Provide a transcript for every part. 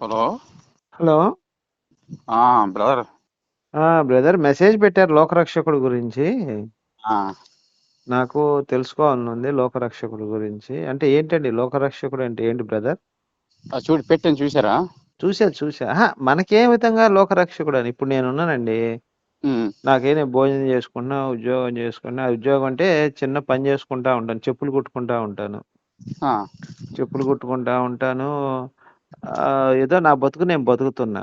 Hello. Hello. Brother. Brother message పెట్టారు లోకరక్షకుడు గురించి. ఆ, నాకు తెలుసుకోవాలనుంది లోకరక్షకుడు గురించి. అంటే ఏంటండి లోకరక్షకుడు అంటే ఏంటి బ్రదర్? చూడు పెట్టాను చూసారా? చూసా. మనకే విధంగా లోకరక్షకుడు అని. ఇప్పుడు నేనున్నానండి. ఉమ్, నేను భోజనం చేసుకున్నా, ఉద్యోగం చేసుకున్నా. ఉద్యోగం అంటే చిన్న పని చేసుకుంటా ఉంటాను. చెప్పులు కుట్టుకుంటా ఉంటాను. ఆ, చెప్పులు కుట్టుకుంటా ఉంటాను. ఏదో నా బతుకు నేను బతుకుతున్నా.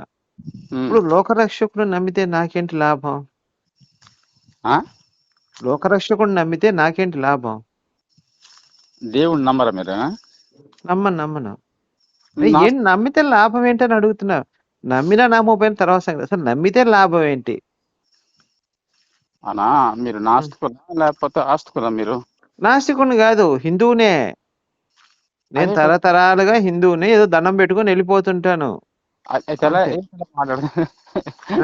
ఉమ్, ఇప్పుడు లోకరక్షకుడు నమ్మితే నాకేంటి లాభం? ఆ? లోకరక్షకుడు నమ్మితే నాకేంటి లాభం? దేవుడు నమ్మరా మీరు? నమ్మను. నా ఏంటి నమ్మితే లాభం ఏంటని అడుగుతున్నా. నమ్మినా నమ్మకపోయిన తర్వాత సంగతి. అసలు నమ్మితే లాభం ఏంటి? అనా మీరు నాస్తికులా లేకపోతే ఆస్తికులా మీరు? నాస్తికుడిని కాదు, హిందువునే. నేను అదే తరతరాలుగా హిందువుని. ఏదో దండం పెట్టుకొని వెళ్ళిపోతుంటాను అయితే ఎలా అంతే. ఏంటి మాట్లాడు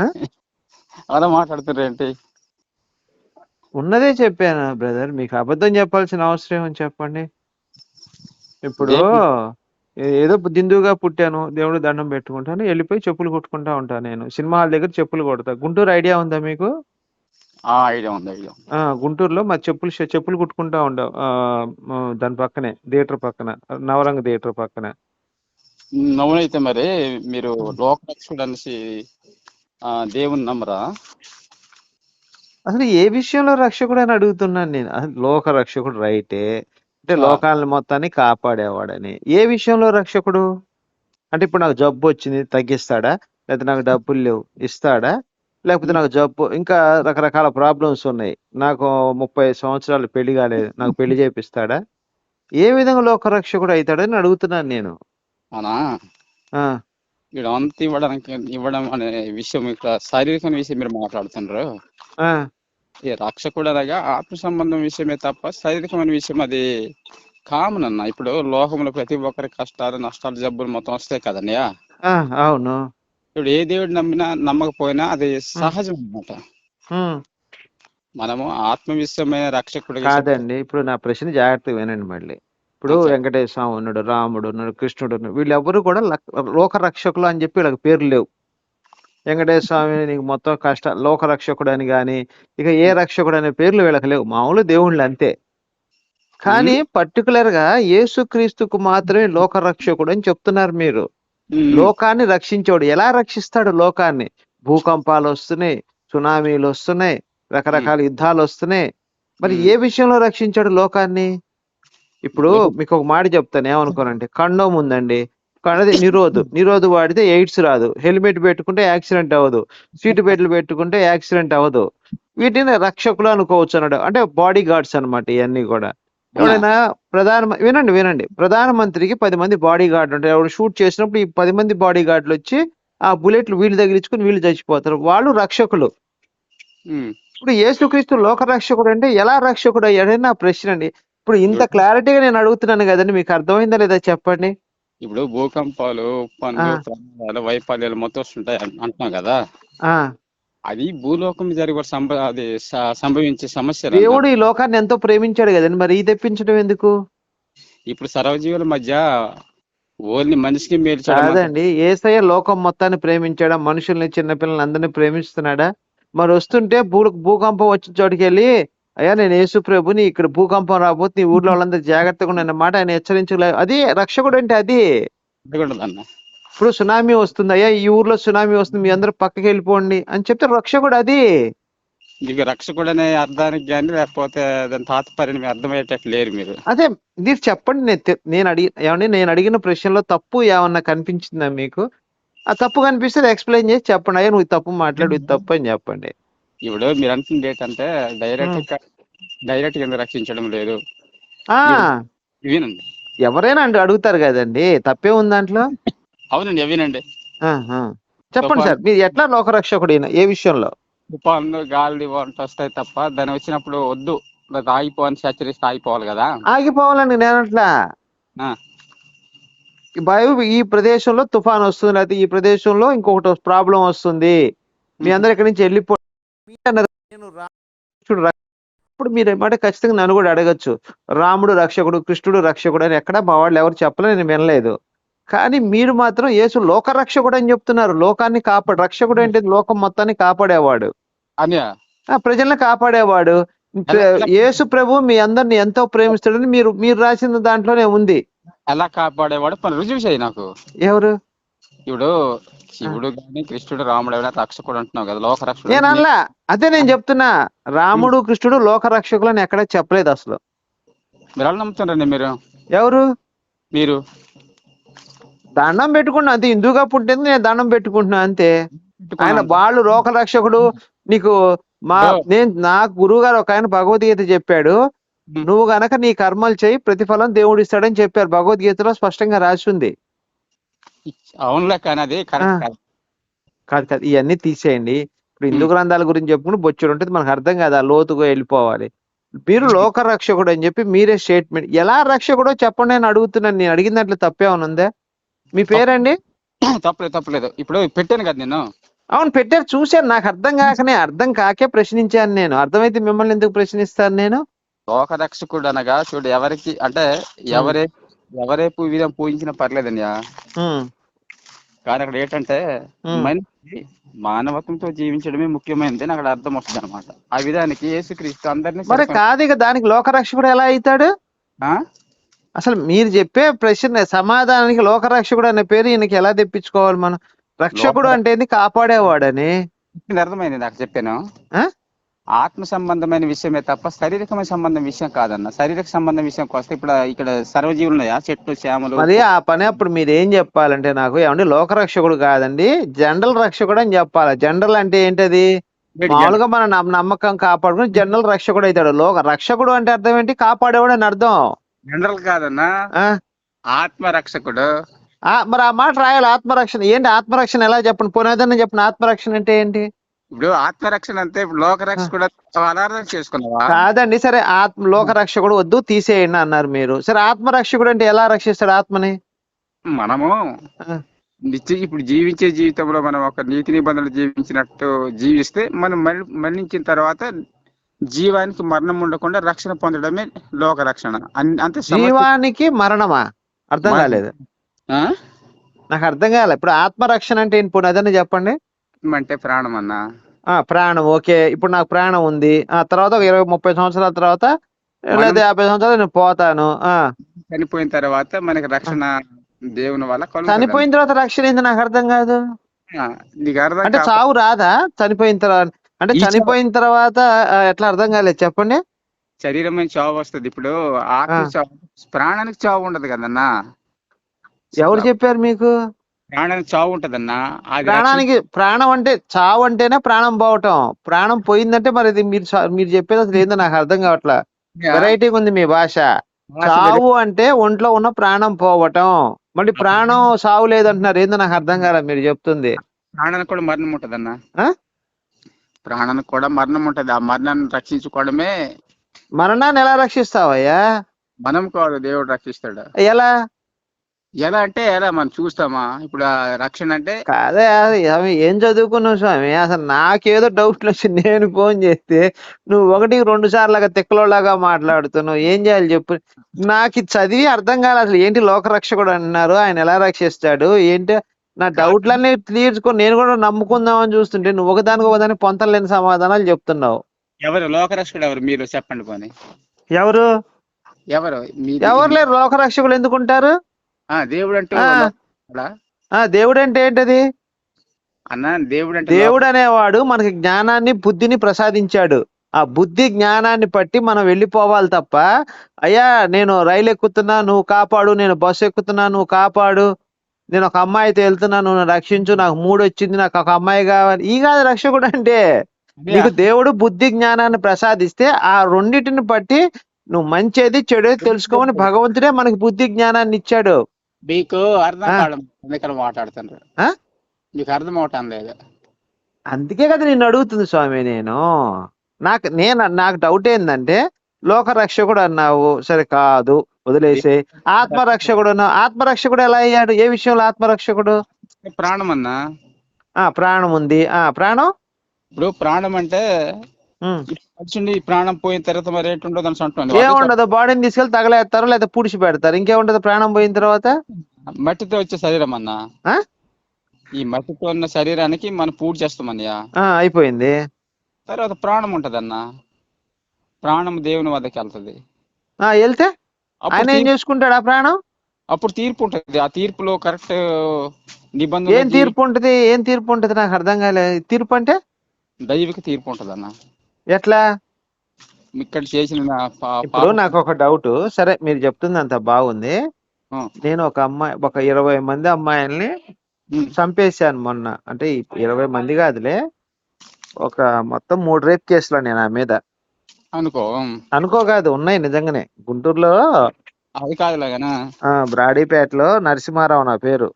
ఆ? అలా మాట్లాడుతున్నారు ఏంటి? ఉన్నదే చెప్పాను బ్రదర్. మీకు అబద్ధం చెప్పాల్సిన అవసరం ఏమని చెప్పండి. ఇప్పుడు దేవుడు ఏదో దిందుగా పుట్టాను, దేవుడు దండం పెట్టుకుంటాను, వెళ్ళిపోయి చెప్పులు కుట్టుకుంటా ఉంటాను. నేను సినిమా హాల్ దగ్గర చెప్పులు కుడతా. గుంటూరు ఐడియా ఉందా మీకు? ఐడియా ఉంది, ఐడియా ఉంది. గుంటూరులో మా చెప్పులు కుట్టుకుంటా ఉండవు. దాని పక్కనే థియేటర్ పక్కన, నవరంగ థియేటర్ పక్కన. అవునైతే మరి మీరు ఉం. లోకరక్షకుడు అనేసి దేవుని నమ్మరా? అసలు ఏ విషయంలో రక్షకుడు అని అడుగుతున్నాను నేను. అసలు లోక రక్షకుడు రైటే, అంటే ఆ, లోకాలను మొత్తాన్ని కాపాడేవాడని. ఏ విషయంలో రక్షకుడు? అంటే ఇప్పుడు నాకు జబ్బు వచ్చింది, తగ్గిస్తాడా? లేకపోతే నాకు డబ్బులు లేవు, ఇస్తాడా? లేకపోతే నాకు జబ్బు, ఇంకా రకరకాల ప్రాబ్లమ్స్ ఉన్నాయి, నాకు 30 సంవత్సరాలు పెళ్లి కాలేదు, నాకు పెళ్లి చేపిస్తాడా? ఏ విధంగా లోకరక్షకుడు అవుతాడని అడుగుతున్నాను నేను. అనా ఆ వీడు అంత ఇవ్వడం అనే విషయం ఇక్కడ శారీరక విషయం మీరు మాట్లాడుతున్నారు. ఆ ఈ రక్షకుడు అనగా ఆత్మ సంబంధం విషయమే తప్ప శారీరకమైన విషయం అది కామన్ అన్న. ఇప్పుడు లోకంలో ప్రతి ఒక్కరి కష్టాలు నష్టాలు జబ్బులు మొత్తం వస్తాయి కదన్నయ్య. ఆ, అవును. ఇప్పుడు ఏ దేవుడు నమ్మినా నమ్మకపోయినా అది ఉమ్, సహజం అన్నమాట. ఉమ్. మనము ఆత్మ విషయమైన రక్షకుడు కాదండి, ఇప్పుడు నా ప్రశ్న జాగ్రత్తగా వినండి మళ్ళీ. ఇప్పుడు వెంకటేశ్వర స్వామి ఉన్నాడు, రాముడు ఉన్నాడు, కృష్ణుడు ఉన్నాడు. వీళ్ళెవ్వరూ కూడా లోక రక్షకులు అని చెప్పి వీళ్ళకి పేర్లు లేవు. వెంకటేశ్వర స్వామి నీకు మొత్తం లోక రక్షకుడు అని కానీ, ఇక ఏ రక్షకుడు అనే పేర్లు వీళ్ళకి లేవు. మామూలు దేవుళ్ళు అంతే. కానీ పర్టికులర్ గా యేసుక్రీస్తుకు మాత్రమే లోక రక్షకుడు అని చెప్తున్నారు మీరు. లోకాన్ని రక్షించాడు. ఎలా రక్షిస్తాడు లోకాన్ని? భూకంపాలు వస్తున్నాయి, సునామీలు వస్తున్నాయి, రకరకాల యుద్ధాలు వస్తున్నాయి. మరి ఏ విషయంలో రక్షించాడు లోకాన్ని? ఇప్పుడు మీకు ఒక మాట చెప్తాను, ఏమనుకోనండి. కండోమ్ ఉందండి, కన్నది నిరోధు వాడితే ఎయిడ్స్ రాదు. హెల్మెట్ పెట్టుకుంటే యాక్సిడెంట్ అవ్వదు. సీటు బెల్ట్లు పెట్టుకుంటే యాక్సిడెంట్ అవ్వదు. వీటిని రక్షకులు అనుకోవచ్చు అన్నాడు. అంటే బాడీ గార్డ్స్ అనమాట ఇవన్నీ కూడా. ఎవడైనా వినండి, ప్రధానమంత్రికి 10 మంది బాడీ గార్డులు ఉంటారు. ఎవడు షూట్ చేసినప్పుడు ఈ 10 మంది బాడీ గార్డులు వచ్చి ఆ బుల్లెట్లు వీళ్ళు తగిలించుకుని వీళ్ళు చచ్చిపోతారు. వాళ్ళు రక్షకులు. ఇప్పుడు యేసుక్రీస్తు లోక రక్షకుడు అంటే ఎలా రక్షకుడు అయ్యాడని నా ప్రశ్న అండి. ఇప్పుడు ఇంత క్లారిటీగా నేను అడుగుతున్నాను కదండి, మీకు అర్థమైందా లేదా చెప్పండి. ఇప్పుడు భూకంపాలు, పనులు, ప్రమాదాలు, వైఫల్యాలు మొత్తం వస్తుంటాయి అంటున్నాం కదా. అది భూలోకం జరిగే అది సంభవించే సమస్య. దేవుడు ఈ లోకాన్ని ఎంతో ప్రేమించాడు కదండి, మరి ఈ తెప్పించడం ఎందుకు? ఇప్పుడు సర్వజీవుల మధ్య ఓన్లీ మనిషికి మేలు కాదండి, యేసయ్య లోకం మొత్తాన్ని ప్రేమించాడా? మనుషుల్ని, చిన్నపిల్లల్ని అందరినీ ప్రేమిస్తున్నాడా? మరి వస్తుంటే భూకంపం వచ్చిన చోటుకి వెళ్ళి, అయ్యా నేను యేసు ప్రభుని, ఇక్కడ భూకంపం రాబోతే నీ ఊర్లో వాళ్ళందరూ జాగ్రత్తగా ఉన్న మాట ఆయన హెచ్చరించలే. అది రక్షకుడు అంటే అది. ఇప్పుడు సునామీ వస్తుంది, అయ్యా ఈ ఊర్లో సునామీ వస్తుంది, మీ అందరూ పక్కకి వెళ్ళిపోండి అని చెప్తే రక్షకుడు అది. మీకు రక్షకుడు అనే అర్థానికి కానీ లేకపోతే దాని తాత్పర్యం అర్థమయ్యేటట్లు లేరు మీరు. అదే మీరు చెప్పండి. నేను అడిగిన ప్రశ్నలో తప్పు ఏమన్నా కనిపించిందా మీకు? ఆ తప్పు కనిపిస్తే ఎక్స్ప్లెయిన్ చేసి చెప్పండి. అయ్యా నువ్వు తప్పు మాట్లాడు, ఇది తప్పు అని చెప్పండి. ఇప్పుడు మీరు అంటుంది ఏంటంటే డైరెక్ట్ కింద రక్షించడం లేదు. వినండి, ఎవరైనా అడుగుతారు కదండి, తప్పే ఉంది దాంట్లో. అవునండి, వినండి. చెప్పండి సార్, మీరు ఎట్లా లోకరక్షకుడు ఏ విషయంలో? తుఫాన్లు, గాలి, వంట వస్తాయి తప్ప దాని వచ్చినప్పుడు వద్దు ఆగిపోవని హెచ్చరిస్తే ఆగిపోవాలి కదా. ఆగిపోవాలండి నేనట్లా. ఈ ప్రదేశంలో తుఫాన్ వస్తుంది, లేకపోతే ఈ ప్రదేశంలో ఇంకొకటి ప్రాబ్లం వస్తుంది, మీ అందరు ఇక్కడి నుంచి వెళ్ళిపో. ఇప్పుడు మీరు ఏమంటే ఖచ్చితంగా నన్ను కూడా అడగచ్చు, రాముడు రక్షకుడు, కృష్ణుడు రక్షకుడు అని ఎక్కడ మా వాళ్ళు ఎవరు చెప్పలే, నేను వినలేదు. కానీ మీరు మాత్రం యేసు లోకరక్షకుడు అని చెప్తున్నారు. లోకాన్ని రక్షకుడు అంటే లోకం మొత్తాన్ని కాపాడేవాడు, అనియా ప్రజల్ని కాపాడేవాడు. ఎలా ఎలా యేసు ప్రభు మీ అందరిని ఎంతో ప్రేమిస్తాడని మీరు మీరు రాసిన దాంట్లోనే ఉంది. ఎలా కాపాడేవాడు పని రుజువు చేయి నాకు. ఎవరు? ఇప్పుడు శివుడు గాని కృష్ణుడు రాముడు ఎవరైనా రక్షకుడు అంటున్నావు కదా, లోక రక్షకుడు. నేను అలా అదే నేను చెప్తున్నా, రాముడు కృష్ణుడు లోక రక్షకులు అని ఎక్కడ చెప్పలేదు అసలు. మీరు ఎలా నమ్ముతున్నారండి మీరు? ఎవరు? మీరు దండం పెట్టుకున్నా అంతే, హిందూగా పుట్టింది నేను దండం పెట్టుకుంటున్నా అంతే. ఆయన వాళ్ళు లోక రక్షకుడు. నీకు నా గురువు గారు ఒక ఆయన భగవద్గీత చెప్పాడు, నువ్వు గనక నీ కర్మలు చేయి ప్రతిఫలం దేవుడు ఇస్తాడని చెప్పారు. భగవద్గీతలో స్పష్టంగా రాసి ఉంది. అవునులే, కానీ అది కరెక్ట్ కాదు కాదు, ఇవన్నీ తీసేయండి. ఇప్పుడు హిందూ గ్రంథాల గురించి చెప్పుకుంటే బొచ్చుడు ఉంటుంది, మనకు అర్థం కాదు, ఆ లోతుగా వెళ్ళిపోవాలి. మీరు లోక రక్షకుడు అని చెప్పి మీరే స్టేట్మెంట్, ఎలా రక్షకుడో చెప్పండి అని అడుగుతున్నాను. నేను అడిగిన దాంట్లో తప్పేమన్నా ఉందా? మీ పేరండి? తప్పలేదు. ఇప్పుడు పెట్టాను కదా నేను. అవును పెట్టారు, చూశాను. నాకు అర్థం కాకే ప్రశ్నించాను నేను. అర్థమైతే మిమ్మల్ని ఎందుకు ప్రశ్నిస్తాను నేను? లోక రక్షకుడు అనగా చూడు, ఎవరికి అంటే ఎవరే విధం పూజించినా పర్లేదండి. కానీ అక్కడ ఏంటంటే మనిషి మానవత్వంతో జీవించడమే ముఖ్యమైనది అని అక్కడ అర్థం వస్తుంది అనమాట. ఆ విధానికి యేసుక్రీస్తు అందరినీ. మరి కాదు ఇక దానికి లోక రక్షకుడు ఎలా అవుతాడు? అసలు మీరు చెప్పే ప్రశ్న సమాధానానికి లోక రక్షకుడు అనే పేరు ఈయనకి ఎలా తెప్పించుకోవాలి మనం? రక్షకుడు అంటే కాపాడేవాడని అర్థమైంది నాకు. చెప్పాను ఆత్మ సంబంధమైన విషయమే తప్ప శారీరకమైన సంబంధం విషయం కాదన్న. శారీరక సంబంధం విషయం వస్తే ఇప్పుడు ఇక్కడ సర్వజీవులు ఉన్నాయా, చెట్లు చేమలు. మరి ఆ పని అప్పుడు మీరు ఏం చెప్పాలంటే, నాకు ఏమంటే లోక రక్షకుడు కాదండి, జనరల్ రక్షకుడు అని చెప్పాలి. జనరల్ అంటే ఏంటది? మామూలుగా మన నమ్మకం కాపాడుకుని జనరల్ రక్షకుడు అవుతాడు. లోక రక్షకుడు అంటే అర్థం ఏంటి? కాపాడేవాడు అని అర్థం. జనరల్ కాదన్నా, ఆత్మ రక్షకుడు. మరి ఆ మాట రాయాలి. ఆత్మరక్షణ ఏంటి? ఆత్మరక్షణ ఎలా చెప్పండి, పునాదన్న చెప్పండి. ఆత్మరక్షణ అంటే ఏంటి? ఇప్పుడు ఆత్మరక్షణ అంటే ఇప్పుడు లోక రక్షకుడు అనార్థం చేసుకున్నావా? కాదండి. సరే, లోక రక్షకుడు వద్దు తీసేయండి అన్నారు మీరు. సరే, ఆత్మరక్షకుడు అంటే ఎలా రక్షిస్తాడు ఆత్మని? మనము ఇప్పుడు జీవించే జీవితంలో మనం ఒక నీతి నిబంధనలు జీవించినట్టు జీవిస్తే మనం మరణించిన తర్వాత జీవానికి మరణం ఉండకుండా రక్షణ పొందడమే లోక రక్షణ. అంతే. జీవానికి మరణమా? అర్థం కాలేదు నాకు, అర్థం కాలే. ఇప్పుడు ఆత్మరక్షణ అంటే ఏంటి? పునాదన్న చెప్పండి. అంటే ప్రాణం అన్నా. ప్రాణం, ఓకే. ఇప్పుడు నాకు ప్రాణం ఉంది, ఆ తర్వాత 20-30 సంవత్సరాల తర్వాత లేదా 50 సంవత్సరాలు నేను పోతాను. చనిపోయిన తర్వాత మనకి రక్షణ దేవుని వల్ల. చనిపోయిన తర్వాత రక్షణ ఏంది? నాకు అర్థం కాదు. నీకు అర్థం అంటే చావు రాదా చనిపోయిన తర్వాత? అంటే చనిపోయిన తర్వాత ఎట్లా? అర్థం కాలేదు, చెప్పండి. శరీరం చావు వస్తుంది. ఇప్పుడు ఆత్మ చావు, ప్రాణానికి చావు ఉండదు కదన్నా. ఎవరు చెప్పారు మీకు? ప్రాణానికి చావు ఉంటదన్నా. ప్రాణానికి ప్రాణం అంటే చావు అంటేనే ప్రాణం పోవటం. ప్రాణం పోయిందంటే మరి ఇది మీరు చెప్పేది అసలు ఏందో నాకు అర్థం కావట్లా. వెరైటీగా ఉంది మీ భాష. చావు అంటే ఒంట్లో ఉన్న ప్రాణం పోవటం, మళ్ళీ ప్రాణం సావు లేదంటున్నారు. ఏందో నాకు అర్థం కాలే మీరు చెప్తుంది. ప్రాణానికి కూడా మరణం ఉంటదన్నా. ప్రాణానికి కూడా మరణం ఉంటది. ఆ మరణాన్ని రక్షించుకోవడమే. మరణాన్ని ఎలా రక్షిస్తావయ్యా? మనం కాదు, దేవుడు రక్షిస్తాడు. ఎలా? ఎలా అంటే ఎలా మనం చూస్తామా? ఇప్పుడు ఆ రక్షణ అంటే కాదే, ఏం చదువుకున్నావు స్వామి? అసలు నాకేదో డౌట్లు వచ్చి నేను ఫోన్ చేస్తే నువ్వు 1-2 సార్లుగా తిక్కలోలాగా మాట్లాడుతున్నావు. ఏం చేయాలి చెప్పు? నాకు చదివి అర్థం కాదు అసలు. ఏంటి లోక రక్షకుడు అన్నారు, ఆయన ఎలా రక్షిస్తాడు ఏంటి? నా డౌట్లన్నీ తీర్చుకొని నేను కూడా నమ్ముకుందామని చూస్తుంటే నువ్వు ఒకదానికి పొంతలు లేని సమాధానాలు చెప్తున్నావు. ఎవరు లోక రక్షకుడు? ఎవరు మీరు చెప్పండి పోనీ. ఎవరు లేరు లోక రక్షకులు ఎందుకుంటారు? దేవుడు అంటే దేవుడు అంటే ఏంటది అన్నా? దేవుడు అనేవాడు మనకి జ్ఞానాన్ని బుద్ధిని ప్రసాదించాడు. ఆ బుద్ధి జ్ఞానాన్ని బట్టి మనం వెళ్ళిపోవాలి తప్ప, అయ్యా నేను రైలు ఎక్కుతున్నా నువ్వు కాపాడు, నేను బస్సు ఎక్కుతున్నా నువ్వు కాపాడు, నేను ఒక అమ్మాయితో వెళ్తున్నా నువ్వు రక్షించు, నాకు 3 వచ్చింది నాకు ఒక అమ్మాయి కావాలి, ఈ కాదు రక్షకుడు అంటే. నీకు దేవుడు బుద్ధి జ్ఞానాన్ని ప్రసాదిస్తే ఆ రెండింటిని బట్టి నువ్వు మంచిది చెడేది తెలుసుకోమని భగవంతుడే మనకి బుద్ధి జ్ఞానాన్ని ఇచ్చాడు. మీకు అర్థం కావడం మాట్లాడుతున్నారు, మీకు అర్థం అవటం లేదు. అందుకే కదా నేను అడుగుతుంది స్వామి. నాకు డౌట్ ఏంటంటే, లోక రక్షకుడు అన్నావు, సరే కాదు వదిలేసే. ఆత్మరక్షకుడు అన్నావు, ఆత్మరక్షకుడు ఎలా అయ్యాడు? ఏ విషయంలో ఆత్మరక్షకుడు? ప్రాణం అన్నా. ప్రాణం ఉంది. ప్రాణం ఇప్పుడు ప్రాణం అంటే ప్రాణం పోయిన తర్వాత మరి ఏంటుండదు అని అంటున్నాను. ఏముండదు, బాడీని తీసుకెళ్లి తగలేస్తారు లేదా పుడిచి పెడతారు, ఇంకేముండదు ప్రాణం పోయిన తర్వాత. మట్టితో వచ్చే శరీరం అన్న. ఆ? ఈ మట్టితో ఉన్న శరీరానికి మనం పూజ చేస్తామన్నయ్య. అయిపోయింది. తర్వాత ప్రాణం ఉంటదన్న. ప్రాణం దేవుని వద్దకి వెళ్తది. వెళ్తే అప్పుడు ఆయన ఏం చేసుకుంటాడు ఆ ప్రాణం? అప్పుడు తీర్పు ఉంటది. ఆ తీర్పులో కరెక్ట్ నిబంధన ఏం తీర్పు ఉంటది? ఏం తీర్పు ఉంటది? నాకు అర్థం కాలే. తీర్పు అంటే దైవిక తీర్పు ఉంటదన్న. ఎట్లా? ఇక్కడ చేసిన ఇప్పుడు నాకు ఒక డౌట్. సరే, మీరు చెప్తుంది అంత బాగుంది. నేను ఒక 20 మంది అమ్మాయిల్ని చంపేశాను మొన్న. అంటే 20 మంది కాదులే, ఒక మొత్తం 3 రేప్ కేసులు నేను ఆ మీద. అనుకో కాదు, ఉన్నాయి నిజంగానే. గుంటూరులో అది కాదులాగానా, బ్రాడీపేటలో నరసింహారావు నా పేరు.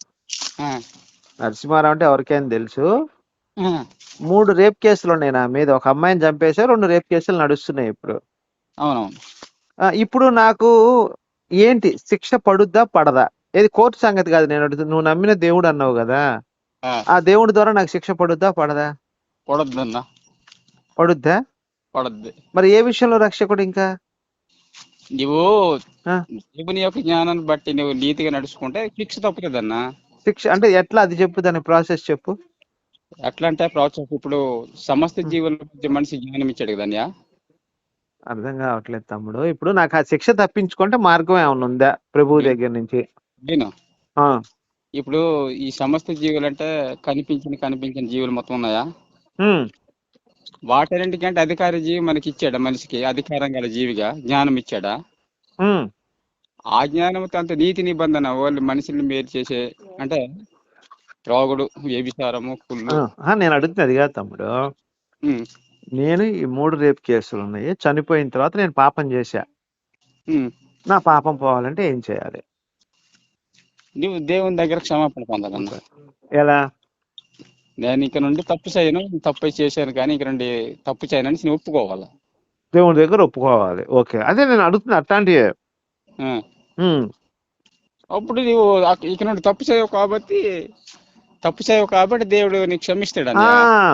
నరసింహారావు అంటే ఎవరికైనా తెలుసు. 3 రేప్ కేసులు ఉన్నాయి నా మీద. ఒక అమ్మాయిని చంపేశా, 2 రేప్ కేసులు నడుస్తున్నాయి ఇప్పుడు. అవునవును. ఇప్పుడు నాకు ఏంటి శిక్ష పడుద్దా పడదా? ఏది కోర్టు సంగతి కాదు నేను అడుగుతుంది. నువ్వు నమ్మిన దేవుడు అన్నావు కదా, ఆ దేవుడి ద్వారా నాకు శిక్ష పడుద్దా పడదా? పడొద్దన్నా. పడుద్దా? పడద్ది. మరి ఏ విషయంలో రక్షకుడు? ఇంకా నువ్వు దేవుని యొక్క జ్ఞానాన్ని బట్టి నువ్వు నీతిగా నడుచుకుంటే శిక్ష తప్పుతుందన్నా. శిక్ష అంటే ఎట్లా? అది చెప్పు, దాని ప్రాసెస్ చెప్పు. ఎట్లా అంటే ప్రాసెస్ ఇప్పుడు సమస్త జీవుల మనిషి జ్ఞానం ఇచ్చాడు కదన్యా. అర్థం కావట్లేదు తమ్ముడు. ఇప్పుడు నాకు ఆ శిక్ష తప్పించుకుంటే మార్గం ఏమైనా ఉందా ప్రభువు దగ్గర నుంచి? ఇప్పుడు ఈ సమస్త జీవులు అంటే కనిపించిన జీవులు మొత్తం ఉన్నాయా? వాటన్నింటికంటే అధికార జీవి మనకి ఇచ్చాడా? మనిషికి అధికారం గల జీవిగా జ్ఞానం ఇచ్చాడా? ఆ జ్ఞానంతో అంత నీతి నిబంధన వాళ్ళు మనుషుల్ని మేలు చేసే, అంటే త్రాగుడు, వ్యభిచారము, కుళ్ళు. నేను అడుగుతుంది అది కాదు తమ్ముడు. నేను ఈ 3 రేప్ కేసులు ఉన్నాయి. చనిపోయిన తర్వాత నేను పాపం చేశా. నా పాపం పోవాలంటే ఏం చేయాలి? నువ్వు దేవుని దగ్గర క్షమాపణ పొందాలన్నా. ఎలా? నేను ఇక నుండి తప్పు చేయను, తప్పు చేశాను కానీ ఇక నుండి తప్పు చేయనని నేను ఒప్పుకోవాలి. దేవుని దగ్గర ఒప్పుకోవాలి. ఓకే, అదే నేను అడుగుతున్నా. అట్లాంటివి అప్పుడు నువ్వు ఇక నుండి తప్పు చేయవు కాబట్టి దేవుడు నీకు క్షమిస్తాడు.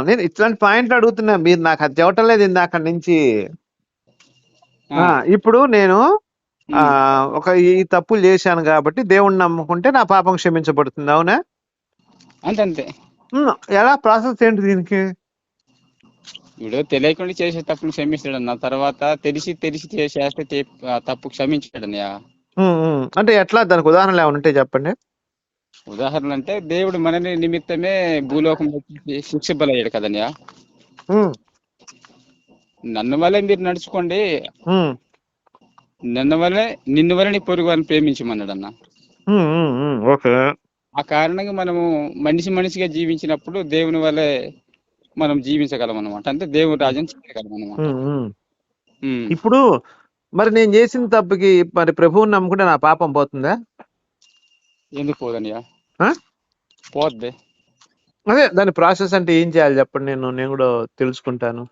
నేను ఇట్లాంటి పాయింట్లు అడుగుతున్నా, మీరు నాకు అది చెప్పటం లేదు ఇందాక నుంచి. ఇప్పుడు నేను ఈ తప్పులు చేశాను కాబట్టి దేవుణ్ణి నమ్ముకుంటే నా పాపం క్షమించబడుతుంది, అవునా? అంతే. ఎలా ప్రాసెస్ ఏంటి దీనికి? ఇప్పుడు తెలియకుండా చేసే తప్పును క్షమిస్తాడన్న. తర్వాత తెలిసి చేస్తే తప్పు క్షమించాడన్నయ్యా. అంటే ఎట్లా? దానికి ఉదాహరణలు ఏమైనా ఉంటే చెప్పండి. ఉదాహరణ అంటే దేవుడు మనని నిమిత్తమే భూలోకంలో శిక్ష బలయ్యాడు కదన్యా. నన్ను వల్లే మీరు నడుచుకోండి, నిన్ను వల్ల నీ పొరుగు వారిని ప్రేమించమన్నాడు అన్న. ఆ కారణంగా మనము మనిషిగా జీవించినప్పుడు దేవుని వల్లే మనం జీవించగలం అనమాట. అంటే దేవుని రాజ్యం చేయగలం అనమాట. ఇప్పుడు మరి నేను చేసిన తప్పుకి మరి ప్రభువుని నమ్ముకుంటే నా పాపం పోతుందా? ఎందుకు పోదనియా? పోద్ది. అదే దాని ప్రాసెస్ అంటే ఏం చేయాలి చెప్పండి, నేను కూడా తెలుసుకుంటాను.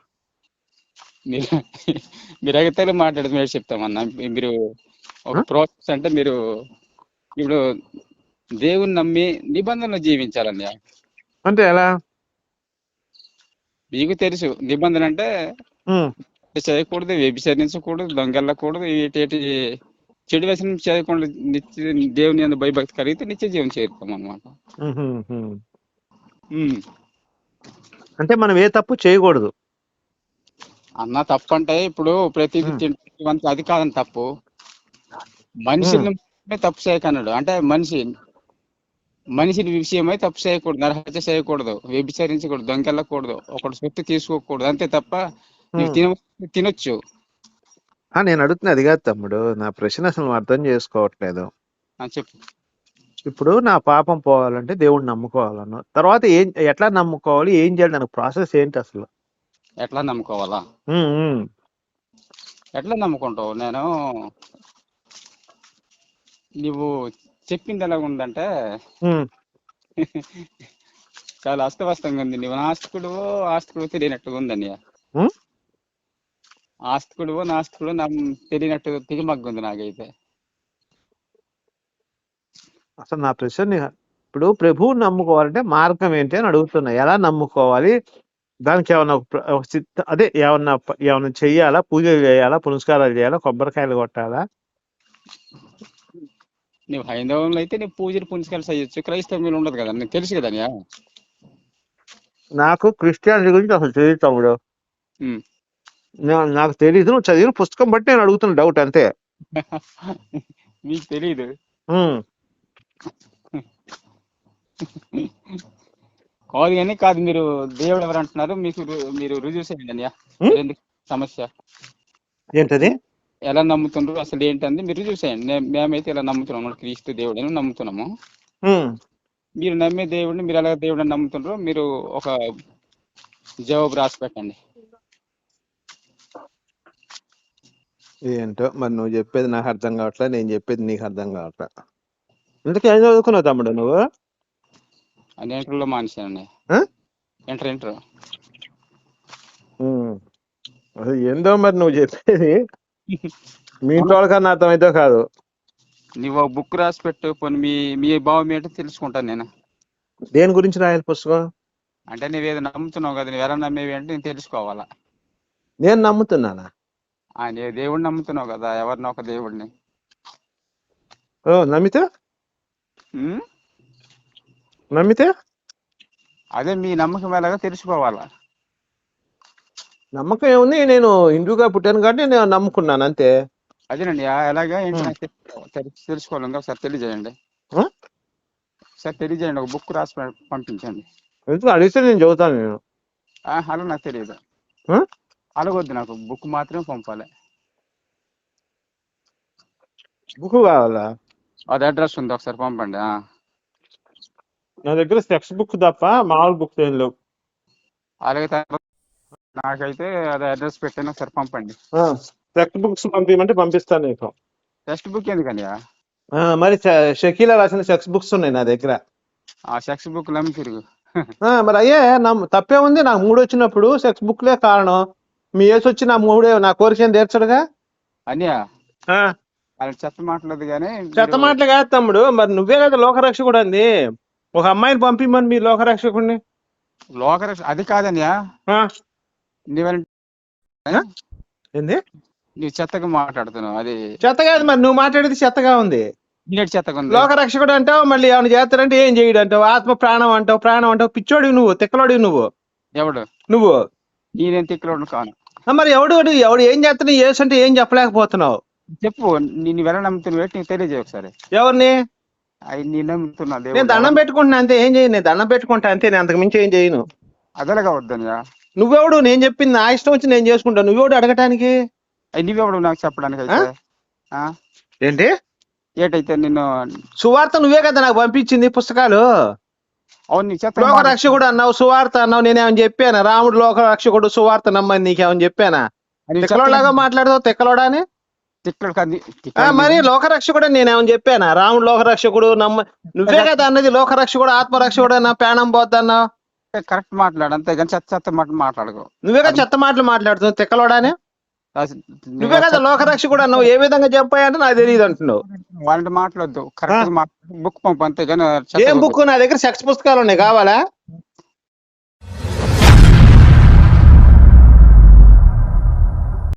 మీరు అడిగితే మాట్లాడదు మీరు చెప్తామన్నా. మీరు ఒక ప్రాసెస్ అంటే మీరు ఇప్పుడు దేవుని నమ్మి నిబంధనలు జీవించాలన్నయ్య. అంటే ఎలా? మీకు తెలుసు నిబంధన అంటే చేయకూడదు, వ్యభిచరించకూడదు, దొంగలకూడదు, ఏటి చెడు వ్యసనం చేయకుండా దేవుని అందు భయభక్తి కలిగితే నిత్య జీవం చేరుతాం అన్నమాట. అంటే మనం ఏ తప్పు చేయకూడదు అన్న. తప్పు అంటే ఇప్పుడు ప్రతిదీ తింటే అది కాదని తప్పు. మనిషిని తప్పు చేయకన్నాడు. అంటే మనిషిని విషయమై తప్పు చేయకూడదు, నరహత్య చేయకూడదు, వ్యభిచరించకూడదు, దొంగలకూడదు, ఒకటి సొత్తు తీసుకోకూడదు. అంతే తప్ప తినొచ్చు. నేను అడుగుతున్నా అది కాదు తమ్ముడు. నా ప్రశ్న అసలు అర్థం చేసుకోవట్లేదు. చెప్పు. ఇప్పుడు నా పాపం పోవాలంటే దేవుడిని నమ్ముకోవాలన్నా, తర్వాత ఎట్లా నమ్ముకోవాలి, ఏం చేయాలి, దానికి ప్రాసెస్ ఏంటి అసలు? ఎట్లా నమ్ముకోవాలా? ఎట్లా నమ్ముకుంటావు? నువ్వు చెప్పింది ఎలా ఉందంటే చాలా అస్తవ్యస్తంగా ఉంది. నువ్వు ఆస్తికుడు తెలియనట్టుగా ఉందని. నాస్తికుడు తెలియనట్టుగా తిరిమగ్గుంది నాకైతే. అసలు నా ప్రశ్న, ఇప్పుడు ప్రభువు నమ్ముకోవాలంటే మార్గం ఏంటి అని అడుగుతున్నా. ఎలా నమ్ముకోవాలి? దానికి ఏమన్నా అదే ఏమన్నా చెయ్యాలా? పూజలు చేయాలా? పునస్కారాలు చేయాలా? కొబ్బరికాయలు కొట్టాలా? నువ్వు హైందవంలో అయితే నీ పూజలు పుంజకాలు చేయొచ్చు, క్రైస్తవంలో ఉండదు కదా, నీకు తెలుసు కదా. నాకు క్రిస్టియానిటీ గురించి అసలు తెలియదు తమ్ముడు. నాకు తెలియదు, నువ్వు చదివిన పుస్తకం బట్టి నేను అడుగుతున్న డౌట్ అంతే. మీకు తెలియదు కాదు కానీ కాదు. మీరు దేవుడు ఎవరు అంటున్నారు, మీరు రుజువు చేయండి అన్నయ్య. ఎందుకు సమస్య ఏంటది, ఎలా నమ్ముతున్నారు అసలు ఏంటంది మీరు రుజువు చేయండి. మేమైతే ఎలా నమ్ముతున్నాము, క్రీస్తు దేవుడు అని నమ్ముతున్నాము. మీరు నమ్మే దేవుడిని మీరు ఎలా దేవుడు అని నమ్ముతున్నారో మీరు ఒక జవాబు రాసి పెట్టండి. ఏంటో మరి నువ్వు చెప్పేది నాకు అర్థం కావట్లే, నేను చెప్పేది నీకు అర్థం కావట్లే. ఇంతకీ ఏం చదువుకున్నావు తమ్ముడు నువ్వు? అది ఇంటర్లో మానేశానండి. ఇంటర్ అసలు ఏందో మరి నువ్వు చెప్పేది మీ ఇంట్లో వాళ్ళకన్నా అర్థమైతే కాదు. నువ్వు ఒక బుక్ రాసి పెట్టు, పోనీ మీ భావం ఏంటో తెలుసుకుంటాను నేను. దేని గురించి రాయాలి పుస్తకం? అంటే నువ్వేదో నమ్ముతున్నావు కదా, నువ్వు ఎలా నమ్మేవి అంటే నేను తెలుసుకోవాలా. నేను నమ్ముతున్నానా? నువ్వు దేవుడిని నమ్ముతున్నావు కదా, ఎవరినో ఒక దేవుడిని. నమ్మితే అదే మీ నమ్మకం ఎలాగా తెలుసుకోవాలా. నమ్మకం ఏముంది, నేను హిందూగా పుట్టాను కాబట్టి నేను నమ్ముకున్నాను అంతే. అదేనండి, ఎలాగా ఏంటి తెలుసుకోవాలి. ఒకసారి తెలియజేయండి, ఒక బుక్ రాసి పంపించండి. ఎందుకు అడిగితే నేను చదువుతాను. నేను అలా నాకు తెలియదు, అలాగొద్దు, నాకు బుక్ మాత్రమే పంపాలి. బుక్ కావాలా? అది అడ్రస్ ఉంది, ఒకసారి పంపండి. నా దగ్గర టెక్స్ట్ బుక్ తప్ప మామూలు బుక్స్ ఏం లేవు. అలాగే నాకైతే అది అడ్రస్ పెట్టాను, ఒకసారి పంపండి. టెక్స్ట్ బుక్స్ పంపించమంటే పంపిస్తాను నీకు. టెక్స్ట్ బుక్ ఎందుకని? మరి షకీలా రాసిన టెక్స్ట్ బుక్స్ ఉన్నాయి నా దగ్గర. ఆ టెక్స్ట్ బుక్ నమ్మి తిరుగు. మరి అయ్యే తప్పే ఉంది, నాకు మూడు వచ్చినప్పుడు సెక్స్ బుక్లే కారణం. మీ ఏసు వచ్చి నా కోరిక తీర్చడుగా అన్యా. చెత్త మాటలేదు కానీ. చెత్త మాటలు కాదు తమ్ముడు, మరి నువ్వే కదా లోకరక్షకుడు అంది. ఒక అమ్మాయిని పంపిమని మీ లోకరక్షకుడిని. అది కాదన్యా, ఏంది నువ్వు చెత్తగా మాట్లాడుతున్నావు. అది చెత్త కాదు, మరి నువ్వు మాట్లాడేది చెత్తగా ఉంది. చెత్తగా ఉంది. లోకరక్షకుడు అంటావు, మళ్ళీ ఏమైనా చేస్తాడంటే ఏం చేయడు అంటావు. ఆత్మ ప్రాణం అంటావు. పిచ్చోడివి నువ్వు, తిక్కలోడివి నువ్వు. ఎవడు నువ్వు? నేనేం తిక్కలోడు కాను. మరి ఎవడు ఏం చేస్తున్నావు? ఏసు అంటే ఏం చెప్పలేకపోతున్నావు. చెప్పు, నేను ఎలా నమ్ముతున్నావు నీకు తెలియజేయ ఒకసారి. ఎవరిని? నేను నమ్ముతున్నా. నేను దండం పెట్టుకుంటున్నా అంతే, ఏం చేయను. నేను దండం పెట్టుకుంటా అంతే, నేను అంతకు మించి ఏం చేయను. అదలగా వద్దనియా. నువ్వెవడు? నేను చెప్పింది నా ఇష్టం వచ్చి నేను చేసుకుంటాను. నువ్వెవడు అడగటానికి? నువ్వెవడు నాకు చెప్పడానికి అయితే? ఏంటి ఏటైతే నిన్ను సువార్త నువ్వే కదా నాకు పంపించింది పుస్తకాలు. అవును, లోకరక్షకుడు అన్నావు, సువార్త అన్నావు. నేనేమని చెప్పానా? రాముడు లోకరక్షకుడు, సువార్త నమ్మని నీకేమని చెప్పానా? తిక్కలోలాగా మాట్లాడతావు, తిక్కలోడా అని. మరి లోకరక్షకుడు నేనేమని చెప్పానా? రాముడు లోకరక్షకుడు నువ్వే కదా అన్నది. లోకరక్షకుడు, ఆత్మరక్షకుడు అన్నా, ప్రాణం పోద్దన్నా. కరెక్ట్ మాట్లాడు, అంతే కానీ చెత్త మాట మాట్లాడుకో. నువ్వే కదా చెత్త మాటలు మాట్లాడుతున్నావు, తిక్కలోడానే. నువ్వే కదా లోకరక్షకుడు అన్నావు. ఏ విధంగా చెప్పాయంటే నాకు తెలియదు అంటున్నావు. వాళ్ళని మాట్లాడద్దు, కరెక్ట్ బుక్ పంపు అంతే కానీ. ఏం బుక్? నా దగ్గర సెక్స్ పుస్తకాలు ఉన్నాయి, కావాలా?